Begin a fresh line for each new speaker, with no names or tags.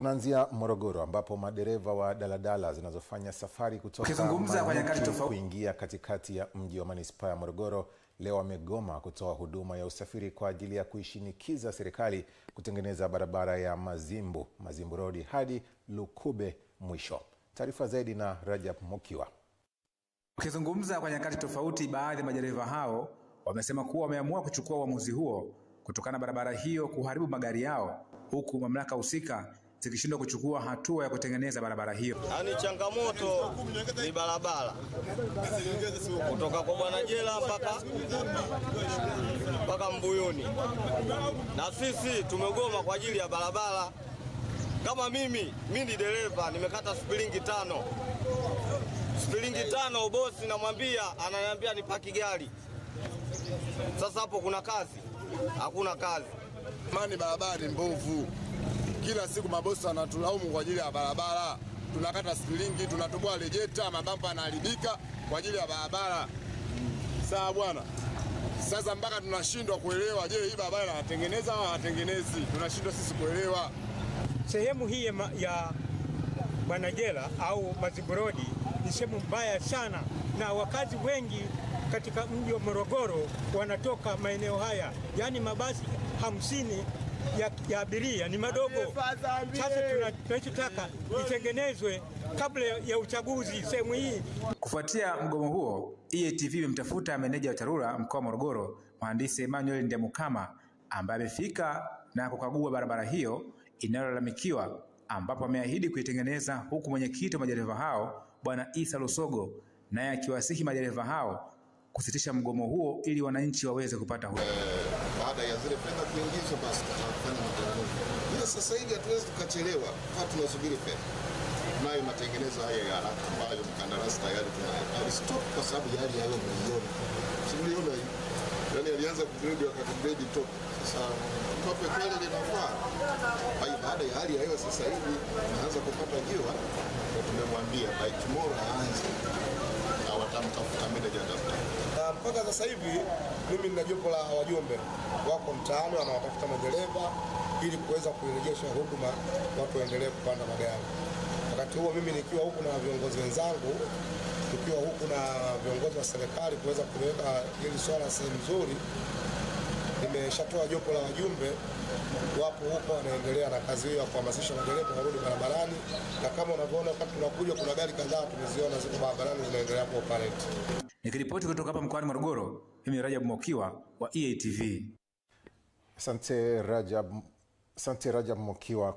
Tunaanzia Morogoro ambapo madereva wa daladala zinazofanya safari kutoka kuingia katikati ya mji wa manispaa ya Morogoro leo wamegoma kutoa huduma ya usafiri kwa ajili ya kuishinikiza serikali kutengeneza barabara ya Mazimbu Road hadi Lukube mwisho. Taarifa zaidi na Rajab Mokiwa.
Wakizungumza kwa nyakati tofauti, baadhi ya madereva hao wamesema kuwa wameamua kuchukua uamuzi huo kutokana na barabara hiyo kuharibu magari yao, huku mamlaka husika zikishindwa kuchukua hatua ya kutengeneza barabara hiyo.
Yaani changamoto ni barabara kutoka kwa Bwana Jela mpaka Mbuyuni, na sisi tumegoma kwa ajili ya barabara. Kama mimi ni dereva, nimekata shilingi 5. Shilingi 5 bosi namwambia, ananiambia nipaki gari. Sasa hapo kuna kazi? Hakuna kazi.
Mani barabara ni mbovu. Kila siku mabosi wanatulaumu kwa ajili ya barabara. Tunakata shilingi, tunatoboa rejeta, mabamba yanaharibika kwa ajili ya barabara. Sawa bwana. Sasa mpaka tunashindwa kuelewa, je, hii barabara inatengeneza au hatengenezi? Tunashindwa sisi kuelewa.
Sehemu hii ya Bwana Jela au Mazimbu Road ni sehemu mbaya sana, na wakazi wengi katika mji wa Morogoro wanatoka maeneo haya. Yaani mabasi 50 ya abiria ni madogo. Sasa tunachotaka itengenezwe kabla ya uchaguzi sehemu hii.
Kufuatia mgomo huo, EATV imemtafuta meneja wa TARURA mkoa wa Morogoro, Mhandisi Emmanuel Ndemukama, ambaye amefika na kukagua barabara hiyo inayolalamikiwa, ambapo ameahidi kuitengeneza, huku mwenyekiti wa madereva hao Bwana Isa Lusogo naye akiwasihi madereva hao kusitisha mgomo huo ili wananchi waweze kupata huduma.
Baada ya zile fedha kuingizwa, basi tutafanya matengenezo. Hiyo sasa hivi hatuwezi tukachelewa, kwa tunasubiri fedha. Nayo matengenezo haya ya haraka ambayo mkandarasi tayari stop kwa sababu yale hayo milioni. Milioni hii. Yaani alianza kugrade akagrade top. Sasa tope kweli linafaa. Baada ya hali ya hewa sasa hivi tunaanza kupata jiwa, na tumemwambia by tomorrow aanze. Na watamtafuta meneja daftari.
Mpaka sasa hivi mimi nina jopo la wajumbe wako mtaani wanawatafuta madereva ili kuweza kurejesha huduma, watu waendelee kupanda magari. Wakati huo mimi nikiwa huku na viongozi wenzangu, tukiwa huku na viongozi wa serikali kuweza kuweka hili swala sehemu nzuri, nimeshatoa jopo la wajumbe wapo huko wanaendelea na kazi hiyo ya kuhamasisha madereva warudi barabarani, na kama unavyoona wakati tunakuja kuna gari kadhaa tumeziona ziko barabarani zinaendelea kwa operate.
Nikiripoti kutoka hapa mkoani Morogoro, mimi Rajab Mokiwa wa EATV.
Asante Rajab Mokiwa.